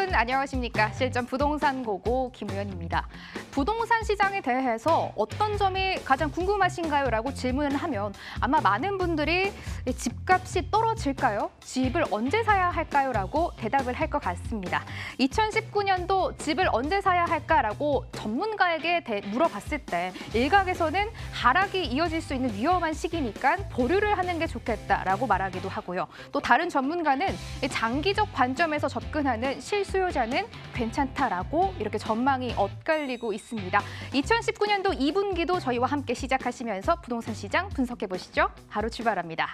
여러분 안녕하십니까. 실전 부동산 고고 김우연입니다. 부동산 시장에 대해서 어떤 점이 가장 궁금하신가요? 라고 질문을 하면 아마 많은 분들이 집값이 떨어질까요? 집을 언제 사야 할까요? 라고 대답을 할 것 같습니다. 2019년도 집을 언제 사야 할까라고 전문가에게 물어봤을 때 일각에서는 하락이 이어질 수 있는 위험한 시기니까 보류를 하는 게 좋겠다라고 말하기도 하고요. 또 다른 전문가는 장기적 관점에서 접근하는 실수요자는 괜찮다라고 이렇게 전망이 엇갈리고 있습니다. 2019년도 2분기도 저희와 함께 시작하시면서 부동산 시장 분석해 보시죠. 바로 출발합니다.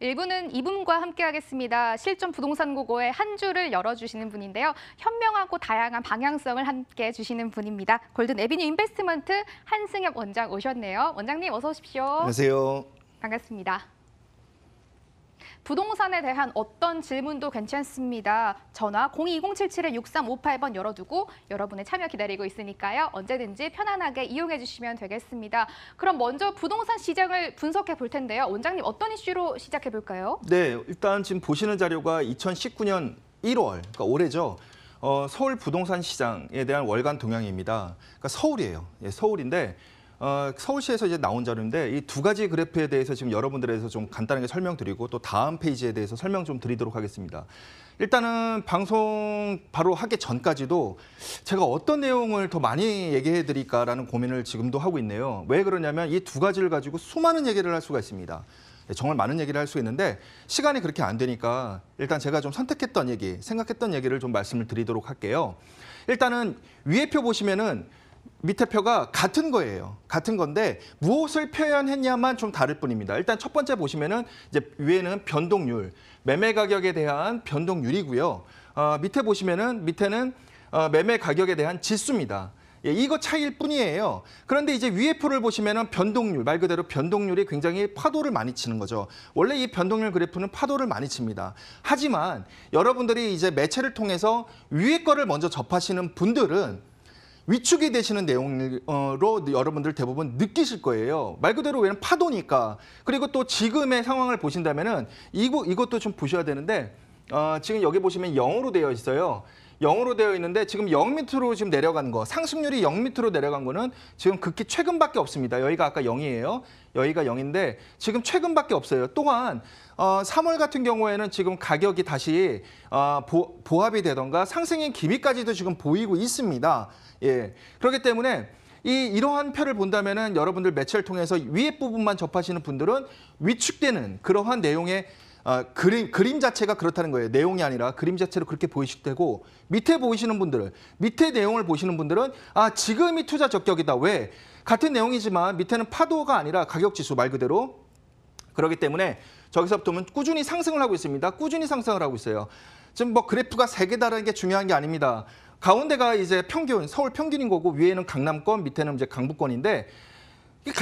일부는 이분과 함께하겠습니다. 실전 부동산 고고의 한 주를 열어주시는 분인데요. 현명하고 다양한 방향성을 함께 해주시는 분입니다. 골든 에비뉴 인베스트먼트 한승엽 원장 오셨네요. 원장님 어서 오십시오. 안녕하세요. 반갑습니다. 부동산에 대한 어떤 질문도 괜찮습니다. 전화 02-2077-6358번 열어두고 여러분의 참여 기다리고 있으니까요. 언제든지 편안하게 이용해 주시면 되겠습니다. 그럼 먼저 부동산 시장을 분석해 볼 텐데요. 원장님 어떤 이슈로 시작해 볼까요? 네, 일단 지금 보시는 자료가 2019년 1월, 그러니까 올해죠. 서울 부동산 시장에 대한 월간 동향입니다. 그러니까 서울이에요. 예, 서울인데 서울시에서 이제 나온 자료인데 이 두 가지 그래프에 대해서 지금 여러분들에서 좀 간단하게 설명드리고 또 다음 페이지에 대해서 설명 좀 드리도록 하겠습니다. 일단은 방송 바로 하기 전까지도 제가 어떤 내용을 더 많이 얘기해 드릴까라는 고민을 지금도 하고 있네요. 왜 그러냐면 이 두 가지를 가지고 수많은 얘기를 할 수가 있습니다. 정말 많은 얘기를 할 수 있는데 시간이 그렇게 안 되니까 일단 제가 좀 선택했던 얘기, 생각했던 얘기를 좀 말씀을 드리도록 할게요. 일단은 위에 표 보시면은 밑에 표가 같은 거예요. 같은 건데 무엇을 표현했냐만 좀 다를 뿐입니다. 일단 첫 번째 보시면은 이제 위에는 변동률, 매매 가격에 대한 변동률이고요. 밑에 보시면은 밑에는 매매 가격에 대한 지수입니다. 예, 이거 차이일 뿐이에요. 그런데 이제 위에 표를 보시면은 변동률, 말 그대로 변동률이 굉장히 파도를 많이 치는 거죠. 원래 이 변동률 그래프는 파도를 많이 칩니다. 하지만 여러분들이 이제 매체를 통해서 위에 거를 먼저 접하시는 분들은 위축이 되시는 내용으로 여러분들 대부분 느끼실 거예요. 말 그대로 왜냐면 파도니까. 그리고 또 지금의 상황을 보신다면은 이것도 좀 보셔야 되는데 지금 여기 보시면 0으로 되어 있어요. 0으로 되어 있는데 지금 0 밑으로 지금 내려간 거, 상승률이 0 밑으로 내려간 거는 지금 극히 최근밖에 없습니다. 여기가 아까 0이에요. 여기가 0인데 지금 최근밖에 없어요. 또한 3월 같은 경우에는 지금 가격이 다시 보합이 되던가 상승의 기미까지도 지금 보이고 있습니다. 예, 그렇기 때문에 이러한 표를 본다면은 여러분들 매체를 통해서 위에 부분만 접하시는 분들은 위축되는 그러한 내용의 그림 자체가 그렇다는 거예요. 내용이 아니라 그림 자체로 그렇게 보이실 테고 밑에 보이시는 분들은 밑에 내용을 보시는 분들은 지금이 투자 적격이다. 왜? 같은 내용이지만 밑에는 파도가 아니라 가격 지수 말 그대로 그렇기 때문에 저기서부터 보면 꾸준히 상승을 하고 있습니다. 꾸준히 상승을 하고 있어요. 지금 뭐 그래프가 3개다라는 게 중요한 게 아닙니다. 가운데가 이제 평균, 서울 평균인 거고 위에는 강남권, 밑에는 이제 강북권인데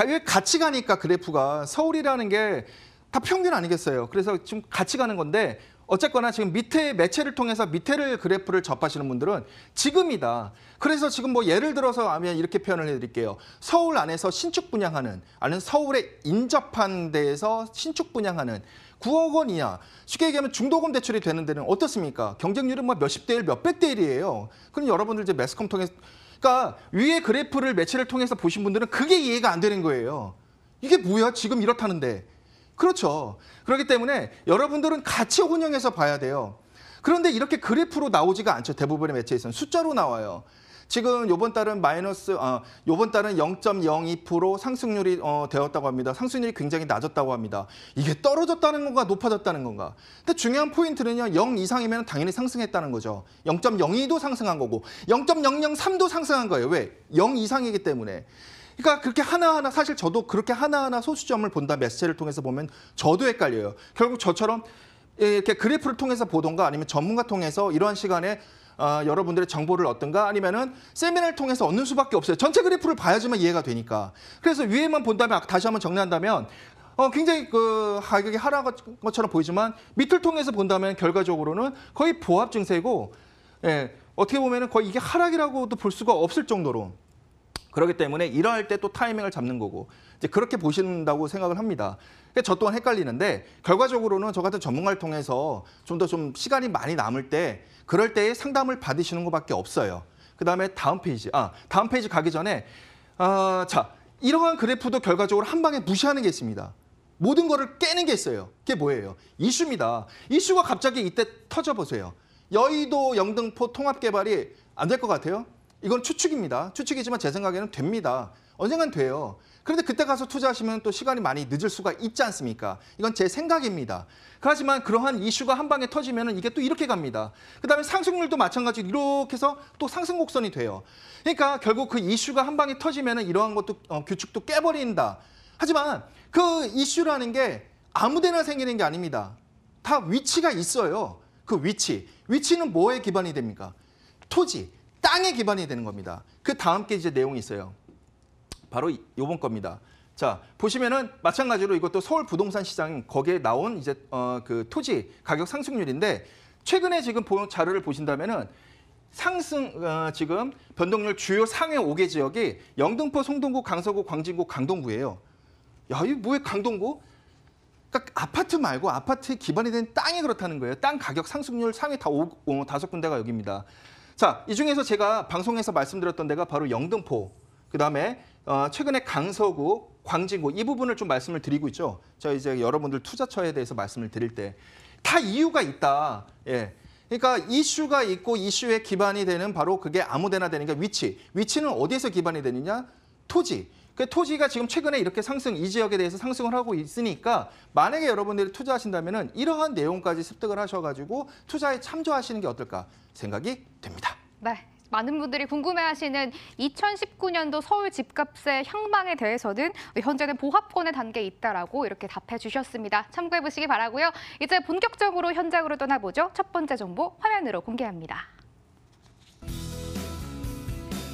왜 같이 가니까 그래프가 서울이라는 게 다 평균 아니겠어요. 그래서 지금 같이 가는 건데 어쨌거나 지금 밑에 매체를 통해서 밑에를 그래프를 접하시는 분들은 지금이다. 그래서 지금 뭐 예를 들어서 하면 이렇게 표현을 해드릴게요. 서울 안에서 신축 분양하는, 아니면 서울에 인접한 데에서 신축 분양하는 9억 원 이하, 쉽게 얘기하면 중도금 대출이 되는 데는 어떻습니까? 경쟁률은 뭐 몇십 대 1, 몇백 대 1이에요. 그럼 여러분들 이제 매스컴 통해서, 그러니까 위에 그래프를 매체를 통해서 보신 분들은 그게 이해가 안 되는 거예요. 이게 뭐야? 지금 이렇다는데. 그렇죠. 그렇기 때문에 여러분들은 같이 혼용해서 봐야 돼요. 그런데 이렇게 그래프로 나오지가 않죠. 대부분의 매체에서는 숫자로 나와요. 지금 요번 달은 요번 달은 0.02% 상승률이 되었다고 합니다. 상승률이 굉장히 낮았다고 합니다. 이게 떨어졌다는 건가 높아졌다는 건가? 근데 중요한 포인트는요. 0 이상이면 당연히 상승했다는 거죠. 0.02도 상승한 거고 0.003도 상승한 거예요. 왜? 0 이상이기 때문에. 그러니까 그렇게 하나하나 사실 저도 그렇게 하나하나 소수점을 본다 매체를 통해서 보면 저도 헷갈려요. 결국 저처럼 이렇게 그래프를 통해서 보던가 아니면 전문가 통해서 이러한 시간에 여러분들의 정보를 얻든가 아니면은 세미나를 통해서 얻는 수밖에 없어요. 전체 그래프를 봐야지만 이해가 되니까. 그래서 위에만 본다면 다시 한번 정리한다면 굉장히 그 가격이 하락한 것처럼 보이지만 밑을 통해서 본다면 결과적으로는 거의 보합 증세고 예, 어떻게 보면은 거의 이게 하락이라고도 볼 수가 없을 정도로 그렇기 때문에 이러할 때 또 타이밍을 잡는 거고 이제 그렇게 보신다고 생각을 합니다. 그러니까 저 또한 헷갈리는데 결과적으로는 저 같은 전문가를 통해서 좀 더 좀 시간이 많이 남을 때 그럴 때에 상담을 받으시는 것밖에 없어요. 그다음에 다음 페이지 가기 전에 자 이러한 그래프도 결과적으로 한 방에 무시하는 게 있습니다. 모든 거를 깨는 게 있어요. 그게 뭐예요? 이슈입니다. 이슈가 갑자기 이때 터져보세요. 여의도 영등포 통합개발이 안 될 것 같아요? 이건 추측입니다. 추측이지만 제 생각에는 됩니다. 언젠간 돼요. 그런데 그때 가서 투자하시면 또 시간이 많이 늦을 수가 있지 않습니까? 이건 제 생각입니다. 하지만 그러한 이슈가 한 방에 터지면 이게 또 이렇게 갑니다. 그다음에 상승률도 마찬가지로 이렇게 해서 또 상승 곡선이 돼요. 그러니까 결국 그 이슈가 한 방에 터지면 이러한 것도 규칙도 깨버린다. 하지만 그 이슈라는 게 아무데나 생기는 게 아닙니다. 다 위치가 있어요. 그 위치는 뭐에 기반이 됩니까? 토지, 땅에 기반이 되는 겁니다. 그 다음 게 이제 내용이 있어요. 바로 요번 겁니다. 자, 보시면은 마찬가지로 이것도 서울 부동산 시장 거기에 나온 이제 그 토지 가격 상승률인데 최근에 지금 자료를 보신다면은 지금 변동률 주요 상해 5개 지역이 영등포, 송동구, 강서구, 광진구, 강동구예요. 야, 이거 뭐야 강동구? 그러니까 아파트 말고 아파트에 기반이 된 땅이 그렇다는 거예요. 땅 가격 상승률 상위 다 5군데가 여기입니다. 자, 이 중에서 제가 방송에서 말씀드렸던 데가 바로 영등포, 그다음에 최근에 강서구, 광진구 이 부분을 좀 말씀을 드리고 있죠. 저 이제 여러분들 투자처에 대해서 말씀을 드릴 때 다 이유가 있다. 예. 그러니까 이슈가 있고 이슈에 기반이 되는 바로 그게 아무데나 되는 게 위치는 어디에서 기반이 되느냐? 토지. 그 토지가 지금 최근에 이렇게 이 지역에 대해서 상승을 하고 있으니까 만약에 여러분들이 투자하신다면은 이러한 내용까지 습득을 하셔가지고 투자에 참조하시는 게 어떨까 생각이 됩니다. 네. 많은 분들이 궁금해하시는 2019년도 서울 집값의 향방에 대해서는 현재는 보합권의 단계에 있다라고 이렇게 답해 주셨습니다. 참고해 보시기 바라고요. 이제 본격적으로 현장으로 떠나보죠. 첫 번째 정보 화면으로 공개합니다.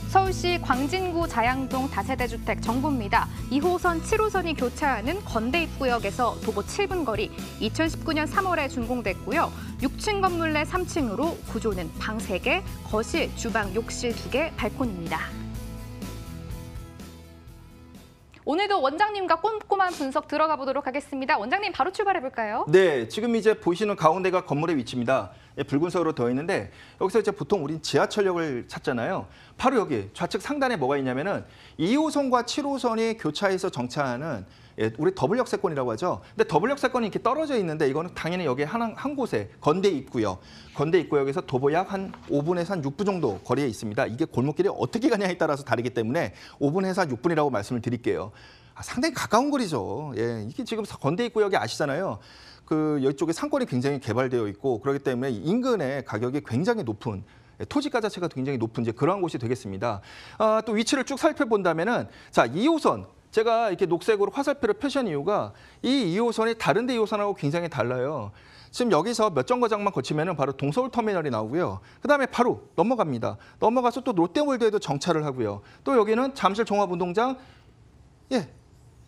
서울시 광진구 자양동 다세대 주택 정보입니다. 2호선, 7호선이 교차하는 건대입구역에서 도보 7분 거리, 2019년 3월에 준공됐고요. 6층 건물 내 3층으로 구조는 방 3개, 거실, 주방, 욕실 2개, 발코니입니다. 오늘도 원장님과 꼼꼼한 분석 들어가 보도록 하겠습니다. 원장님 바로 출발해 볼까요? 네, 지금 이제 보시는 가운데가 건물의 위치입니다. 예, 붉은색으로 되어 있는데 여기서 이제 보통 우린 지하철역을 찾잖아요. 바로 여기 좌측 상단에 뭐가 있냐면은 2호선과 7호선이 교차해서 정차하는 우리 더블 역세권이라고 하죠. 근데 더블 역세권이 이렇게 떨어져 있는데 이거는 당연히 여기 한 곳에 건대 입구역에서 도보 약 한 5분에서 한 6분 정도 거리에 있습니다. 이게 골목길이 어떻게 가냐에 따라서 다르기 때문에 5분에서 한 6분이라고 말씀을 드릴게요. 상당히 가까운 거리죠. 예, 이게 지금 건대 입구역이 아시잖아요. 그 이쪽에 상권이 굉장히 개발되어 있고 그렇기 때문에 인근의 가격이 굉장히 높은 토지가 자체가 굉장히 높은 이제 그러한 곳이 되겠습니다. 또 위치를 쭉 살펴본다면은 자 2호선 제가 이렇게 녹색으로 화살표를 표시한 이유가 이 2호선이 다른 데 2호선하고 굉장히 달라요. 지금 여기서 몇 정거장만 거치면은 바로 동서울 터미널이 나오고요. 그다음에 바로 넘어갑니다. 넘어가서 또 롯데월드에도 정차를 하고요. 또 여기는 잠실 종합운동장,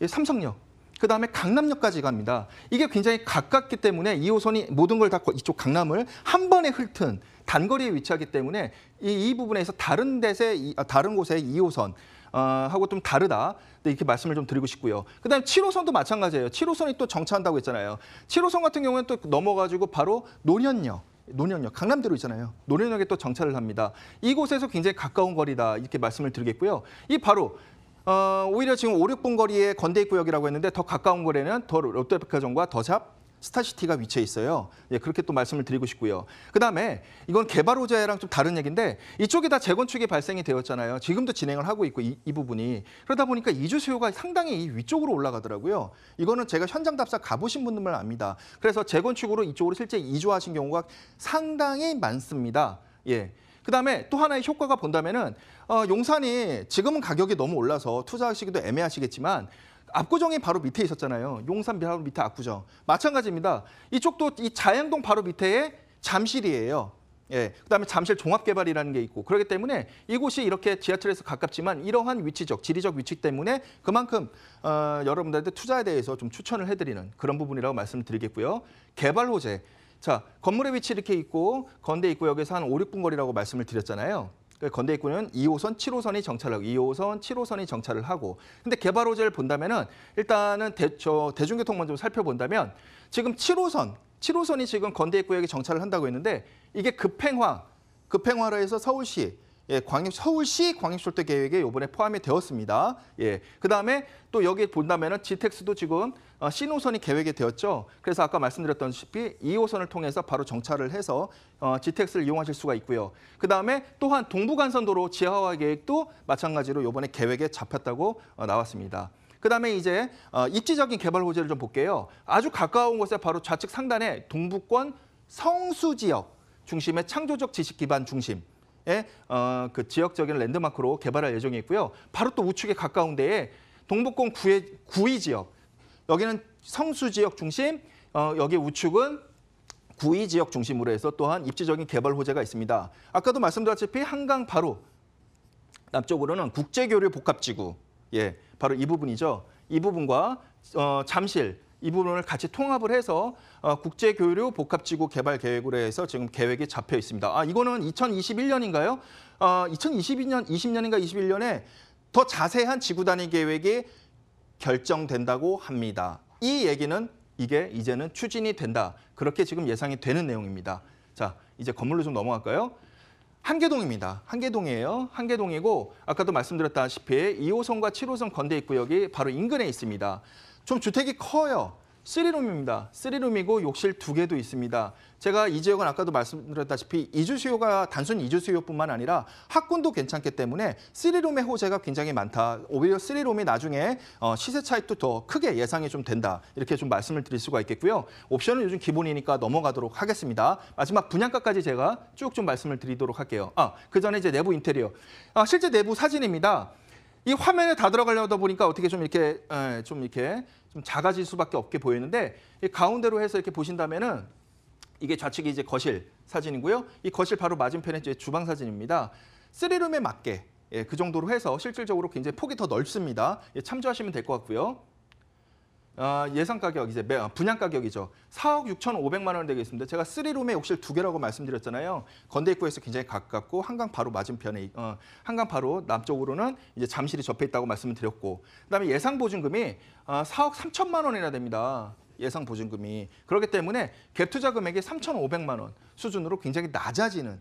삼성역. 그다음에 강남역까지 갑니다. 이게 굉장히 가깝기 때문에 2호선이 모든 걸 다 이쪽 강남을 한 번에 훑은 단거리에 위치하기 때문에 이 부분에서 다른 곳의 2호선 하고 좀 다르다. 이렇게 말씀을 좀 드리고 싶고요. 그다음에 7호선도 마찬가지예요. 7호선이 또 정차한다고 했잖아요. 7호선 같은 경우는 또 넘어가지고 바로 노년역 강남대로 있잖아요. 노년역에 또 정차를 합니다. 이곳에서 굉장히 가까운 거리다 이렇게 말씀을 드리겠고요. 이 바로 오히려 지금 5, 6분 거리의 건대입구역이라고 했는데 더 가까운 거리에는 더 롯데백화점과 더샵, 스타시티가 위치해 있어요. 예, 그렇게 또 말씀을 드리고 싶고요. 그다음에 이건 개발 호재랑 좀 다른 얘기인데 이쪽에 다 재건축이 발생이 되었잖아요. 지금도 진행을 하고 있고 이 부분이. 그러다 보니까 이주 수요가 상당히 이 위쪽으로 올라가더라고요. 이거는 제가 현장 답사 가보신 분들만 압니다. 그래서 재건축으로 이쪽으로 실제 이주하신 경우가 상당히 많습니다. 예. 그다음에 또 하나의 효과가 본다면은 용산이 지금은 가격이 너무 올라서 투자하시기도 애매하시겠지만 압구정이 바로 밑에 있었잖아요. 용산 바로 밑에 압구정. 마찬가지입니다. 이쪽도 이 자양동 바로 밑에 잠실이에요. 예, 그다음에 잠실 종합개발이라는 게 있고 그렇기 때문에 이곳이 이렇게 지하철에서 가깝지만 이러한 위치적, 지리적 위치 때문에 그만큼 여러분들한테 투자에 대해서 좀 추천을 해드리는 그런 부분이라고 말씀드리겠고요. 개발 호재. 자, 건물의 위치 이렇게 있고 건대 입구역에서 한 5, 6분 거리라고 말씀을 드렸잖아요. 건대 입구는 2호선, 7호선이 정차를 하고 2호선, 7호선이 정차를 하고 근데 개발 호재를 본다면은 일단은 대중교통 먼저 살펴본다면 지금 7호선이 지금 건대 입구역에 정차를 한다고 했는데 이게 급행화로 해서 서울시 광역철도 계획에 이번에 포함이 되었습니다. 예. 그다음에 또 여기 본다면은 GTX도 지금 신호선이 계획이 되었죠. 그래서 아까 말씀드렸다시피 2호선을 통해서 바로 정차를 해서 GTX를 이용하실 수가 있고요. 그다음에 또한 동부간선도로 지하화 계획도 마찬가지로 이번에 계획에 잡혔다고 나왔습니다. 그다음에 이제 입지적인 개발 호재를 좀 볼게요. 아주 가까운 곳에 바로 좌측 상단에 동부권 성수 지역 중심의 창조적 지식 기반 중심의 그 지역적인 랜드마크로 개발할 예정이 있고요. 바로 또 우측에 가까운 데에 동부권 구의 지역, 여기는 성수 지역 중심, 여기 우측은 구의 지역 중심으로 해서 또한 입지적인 개발 호재가 있습니다. 아까도 말씀드렸다시피 한강 바로 남쪽으로는 국제교류 복합지구, 예, 바로 이 부분이죠. 이 부분과 잠실, 이 부분을 같이 통합을 해서 국제교류 복합지구 개발 계획으로 해서 지금 계획이 잡혀 있습니다. 아, 이거는 2021년인가요? 2020년인가 21년에 더 자세한 지구 단위 계획이 결정된다고 합니다. 이 얘기는 이게 이제는 추진이 된다. 그렇게 지금 예상이 되는 내용입니다. 자, 이제 건물로 좀 넘어갈까요? 한계동입니다. 한계동이에요. 한계동이고 아까도 말씀드렸다시피 2호선과 7호선 건대 입구역이 바로 인근에 있습니다. 좀 주택이 커요. 3룸입니다. 3룸이고 욕실 2개도 있습니다. 제가 이 지역은 아까도 말씀드렸다시피 이주 수요가 단순 이주 수요뿐만 아니라 학군도 괜찮기 때문에 3룸의 호재가 굉장히 많다. 오히려 3룸이 나중에 시세 차익도 더 크게 예상이 좀 된다. 이렇게 좀 말씀을 드릴 수가 있겠고요. 옵션은 요즘 기본이니까 넘어가도록 하겠습니다. 마지막 분양가까지 제가 쭉 좀 말씀을 드리도록 할게요. 그 전에 이제 내부 인테리어. 실제 내부 사진입니다. 이 화면에 다 들어가려다 보니까 어떻게 좀 이렇게 좀 작아질 수밖에 없게 보이는데 이 가운데로 해서 이렇게 보신다면은 이게 좌측이 이제 거실 사진이고요. 이 거실 바로 맞은편에 이제 주방 사진입니다. 3룸에 맞게 그 정도로 해서 실질적으로 굉장히 폭이 더 넓습니다. 참조하시면 될 것 같고요. 예상 가격 이제 분양 가격이죠. 4억 6,500만 원 되겠습니다. 제가 3룸에 욕실 2개라고 말씀드렸잖아요. 건대 입구에서 굉장히 가깝고 한강 바로 맞은편에 한강 바로 남쪽으로는 이제 잠실이 접해 있다고 말씀을 드렸고 그다음에 예상 보증금이 4억 3천만 원이나 됩니다. 예상 보증금이. 그렇기 때문에 갭 투자 금액이 3,500만 원 수준으로 굉장히 낮아지는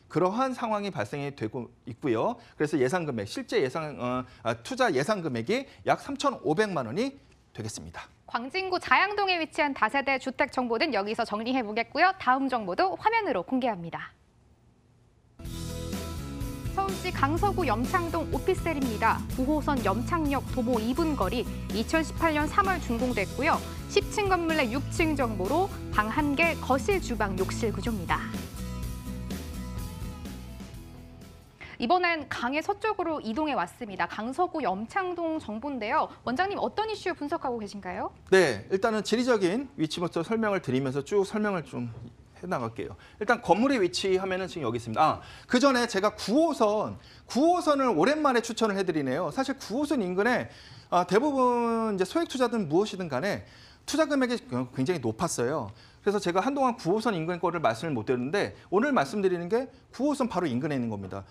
그러한 상황이 발생이 되고 있고요. 그래서 예상 금액, 실제 예상 투자 예상 금액이 약 3,500만 원이 되겠습니다. 광진구 자양동에 위치한 다세대 주택 정보는 여기서 정리해 보겠고요. 다음 정보도 화면으로 공개합니다. 서울시 강서구 염창동 오피스텔입니다. 9호선 염창역 도보 2분 거리 2018년 3월 준공됐고요. 10층 건물 내 6층 정보로 방 1개, 거실, 주방, 욕실 구조입니다. 이번엔 강의 서쪽으로 이동해 왔습니다. 강서구 염창동 정보인데요. 원장님 어떤 이슈 분석하고 계신가요? 네, 일단은 지리적인 위치부터 설명을 드리면서 쭉 설명을 좀 해나갈게요. 일단 건물의 위치 하면은 지금 여기 있습니다. 그 전에 제가 9호선을 오랜만에 추천을 해드리네요. 사실 9호선 인근에 대부분 이제 소액 투자든 무엇이든 간에 투자 금액이 굉장히 높았어요. 그래서 제가 한동안 9호선 인근 거를 말씀을 못 드렸는데 오늘 말씀드리는 게 9호선 바로 인근에 있는 겁니다.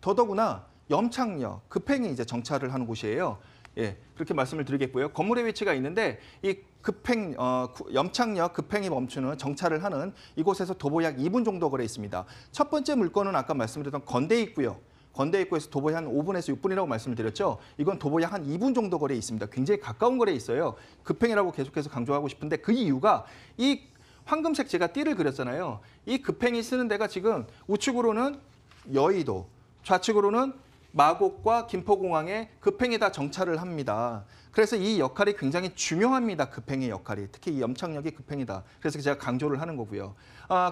더더구나 염창역, 급행이 이제 정차를 하는 곳이에요. 예, 그렇게 말씀을 드리겠고요. 건물의 위치가 있는데 이 염창역 급행이 멈추는 정차를 하는 이곳에서 도보 약 2분 정도 거리에 있습니다. 첫 번째 물건은 아까 말씀드렸던 건대 입구에서 도보 한 5분에서 6분이라고 말씀을 드렸죠. 이건 도보 약 한 2분 정도 거리에 있습니다. 굉장히 가까운 거리에 있어요. 급행이라고 계속해서 강조하고 싶은데 그 이유가 이 황금색 제가 띠를 그렸잖아요. 이 급행이 쓰는 데가 지금 우측으로는 여의도, 좌측으로는 마곡과 김포공항에 급행이 다 정차를 합니다. 그래서 이 역할이 굉장히 중요합니다. 급행의 역할이. 특히 이 염창역이 급행이다. 그래서 제가 강조를 하는 거고요.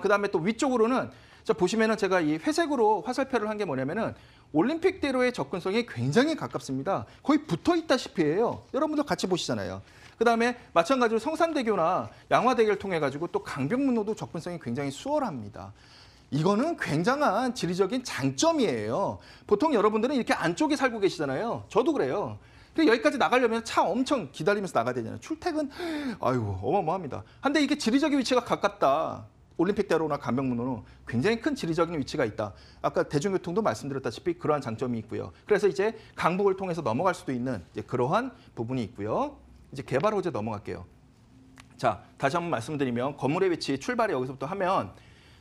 그다음에 또 위쪽으로는 보시면은 제가 이 회색으로 화살표를 한 게 뭐냐면은 올림픽대로의 접근성이 굉장히 가깝습니다. 거의 붙어 있다시피 해요. 여러분들 같이 보시잖아요. 그다음에 마찬가지로 성산대교나 양화대교를 통해 가지고 또 강변북로도 접근성이 굉장히 수월합니다. 이거는 굉장한 지리적인 장점이에요. 보통 여러분들은 이렇게 안쪽에 살고 계시잖아요. 저도 그래요. 근데 여기까지 나가려면 차 엄청 기다리면서 나가야 되잖아요. 출퇴근, 아이고, 어마어마합니다. 근데 이게 지리적인 위치가 가깝다. 올림픽대로나 강변북로는 굉장히 큰 지리적인 위치가 있다. 아까 대중교통도 말씀드렸다시피 그러한 장점이 있고요. 그래서 이제 강북을 통해서 넘어갈 수도 있는 이제 그러한 부분이 있고요. 이제 개발 호재 넘어갈게요. 자, 다시 한번 말씀드리면 건물의 위치 출발이 여기서부터 하면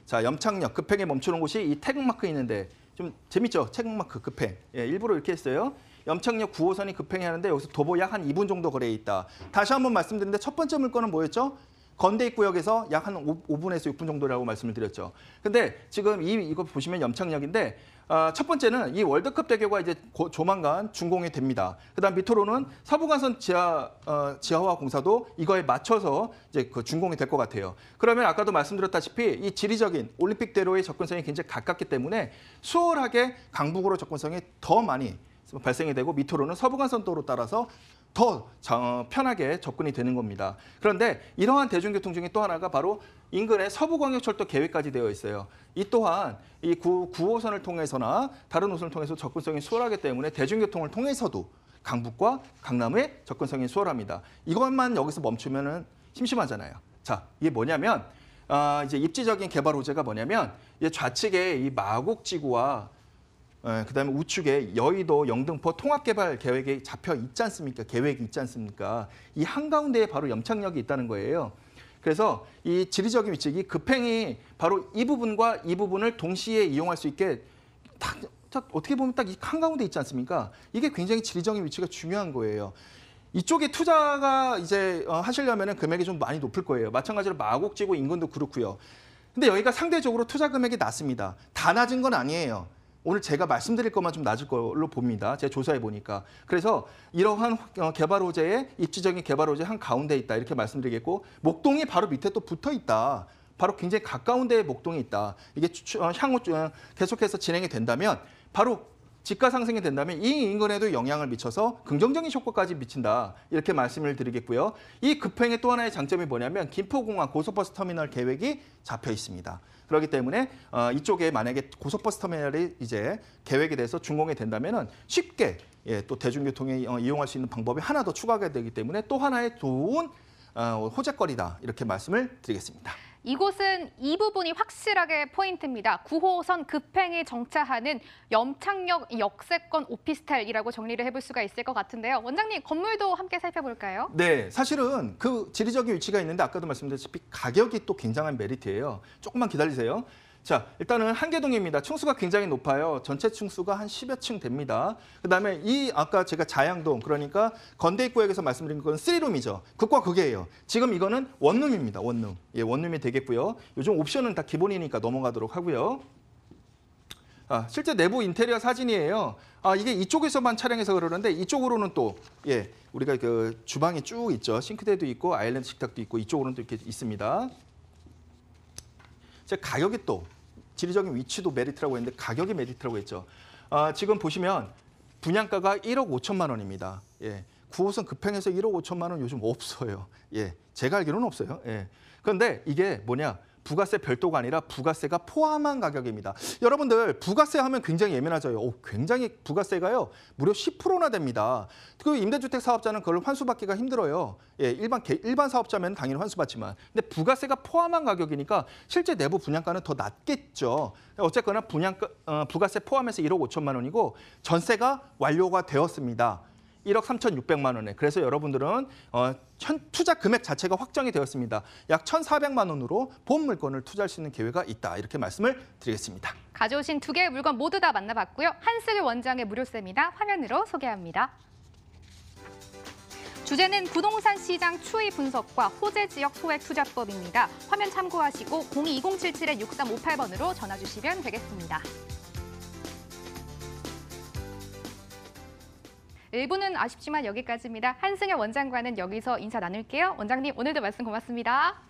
자, 염창역 급행에 멈추는 곳이 이 태극마크 있는데 좀 재밌죠? 태극마크 급행. 예, 일부러 이렇게 했어요. 염창역 9호선이 급행해 하는데 여기서 도보 약 한 2분 정도 거리에 있다. 다시 한번 말씀드리는데 첫 번째 물건은 뭐였죠? 건대 입구역에서 약 한 5분에서 6분 정도라고 말씀을 드렸죠. 근데 지금 이거 보시면 염창역인데 첫 번째는 이 월드컵 대교가 이제 조만간 준공이 됩니다. 그다음 밑으로는 서부간선 지하화 공사도 이거에 맞춰서 이제 그 준공이 될 것 같아요. 그러면 아까도 말씀드렸다시피 이 지리적인 올림픽대로의 접근성이 굉장히 가깝기 때문에 수월하게 강북으로 접근성이 더 많이 발생이 되고 밑으로는 서부간선도로 따라서 더 편하게 접근이 되는 겁니다. 그런데 이러한 대중교통 중에 또 하나가 바로 인근에 서부광역철도 계획까지 되어 있어요. 이 또한 이 9호선을 통해서나 다른 호선을 통해서 접근성이 수월하기 때문에 대중교통을 통해서도 강북과 강남의 접근성이 수월합니다. 이것만 여기서 멈추면은 심심하잖아요. 자, 이게 뭐냐면 이제 입지적인 개발 호재가 뭐냐면 좌측에 이 마곡지구와 그다음에 우측에 여의도, 영등포 통합개발 계획이 잡혀 있지 않습니까? 계획이 있지 않습니까? 이 한가운데에 바로 염창역이 있다는 거예요. 그래서 이 지리적인 위치, 이 급행이 바로 이 부분과 이 부분을 동시에 이용할 수 있게 딱 어떻게 보면 딱 이 한가운데 있지 않습니까? 이게 굉장히 지리적인 위치가 중요한 거예요. 이쪽에 투자가 이제 하시려면 금액이 좀 많이 높을 거예요. 마찬가지로 마곡지구 인근도 그렇고요. 근데 여기가 상대적으로 투자 금액이 낮습니다. 다 낮은 건 아니에요. 오늘 제가 말씀드릴 것만 좀 낮을 걸로 봅니다. 제가 조사해 보니까. 그래서 이러한 개발 호재의 입지적인 개발 호재 한 가운데 있다 이렇게 말씀드리겠고 목동이 바로 밑에 또 붙어 있다. 바로 굉장히 가까운 데에 목동이 있다. 이게 향후 계속해서 진행이 된다면 바로 집가 상승이 된다면 이 인근에도 영향을 미쳐서 긍정적인 효과까지 미친다. 이렇게 말씀을 드리겠고요. 이 급행의 또 하나의 장점이 뭐냐면 김포공항 고속버스 터미널 계획이 잡혀 있습니다. 그렇기 때문에 이쪽에 만약에 고속버스 터미널이 이제 계획이 돼서 준공이 된다면은 쉽게 또 대중교통에 이용할 수 있는 방법이 하나 더 추가가 되기 때문에 또 하나의 좋은 호재거리다 이렇게 말씀을 드리겠습니다. 이곳은 이 부분이 확실하게 포인트입니다. 9호선 급행이 정차하는 염창역 역세권 오피스텔이라고 정리를 해볼 수가 있을 것 같은데요. 원장님, 건물도 함께 살펴볼까요? 네, 사실은 그 지리적인 위치가 있는데 아까도 말씀드렸다시피 가격이 또 굉장한 메리트예요. 조금만 기다리세요. 자, 일단은 한계동입니다. 층수가 굉장히 높아요. 전체 층수가 한 10여 층 됩니다. 그다음에 이 아까 제가 자양동 그러니까 건대 입구역에서 말씀드린 건 3룸이죠. 극과 극이에요. 지금 이거는 원룸입니다. 원룸. 예, 원룸이 되겠고요. 요즘 옵션은 다 기본이니까 넘어가도록 하고요. 실제 내부 인테리어 사진이에요. 이게 이쪽에서만 촬영해서 그러는데 이쪽으로는 또 우리가 그 주방이 쭉 있죠. 싱크대도 있고 아일랜드 식탁도 있고 이쪽으로는 또 이렇게 있습니다. 제가 가격이 또 지리적인 위치도 메리트라고 했는데 가격이 메리트라고 했죠. 지금 보시면 분양가가 1억 5천만 원입니다. 9호선 급행해서 1억 5천만 원 요즘 없어요. 제가 알기로는 없어요. 그런데 이게 뭐냐? 부가세 별도가 아니라 부가세가 포함한 가격입니다. 여러분들 부가세 하면 굉장히 예민하죠. 굉장히 부가세가요. 무려 10%나 됩니다. 그 임대주택 사업자는 그걸 환수받기가 힘들어요. 일반 사업자면 당연히 환수받지만. 근데 부가세가 포함한 가격이니까 실제 내부 분양가는 더 낮겠죠. 어쨌거나 부가세 포함해서 1억 5천만 원이고 전세가 완료가 되었습니다. 1억 3,600만 원에. 그래서 여러분들은 투자 금액 자체가 확정이 되었습니다. 약 1,400만 원으로 본 물건을 투자할 수 있는 기회가 있다. 이렇게 말씀을 드리겠습니다. 가져오신 두 개의 물건 모두 다 만나봤고요. 한승일 원장의 무료 세미나 화면으로 소개합니다. 주제는 부동산 시장 추이 분석과 호재 지역 소액 투자법입니다. 화면 참고하시고 02-2077-6358번으로 전화 주시면 되겠습니다. 1부는 아쉽지만 여기까지입니다. 한승현 원장과는 여기서 인사 나눌게요. 원장님, 오늘도 말씀 고맙습니다.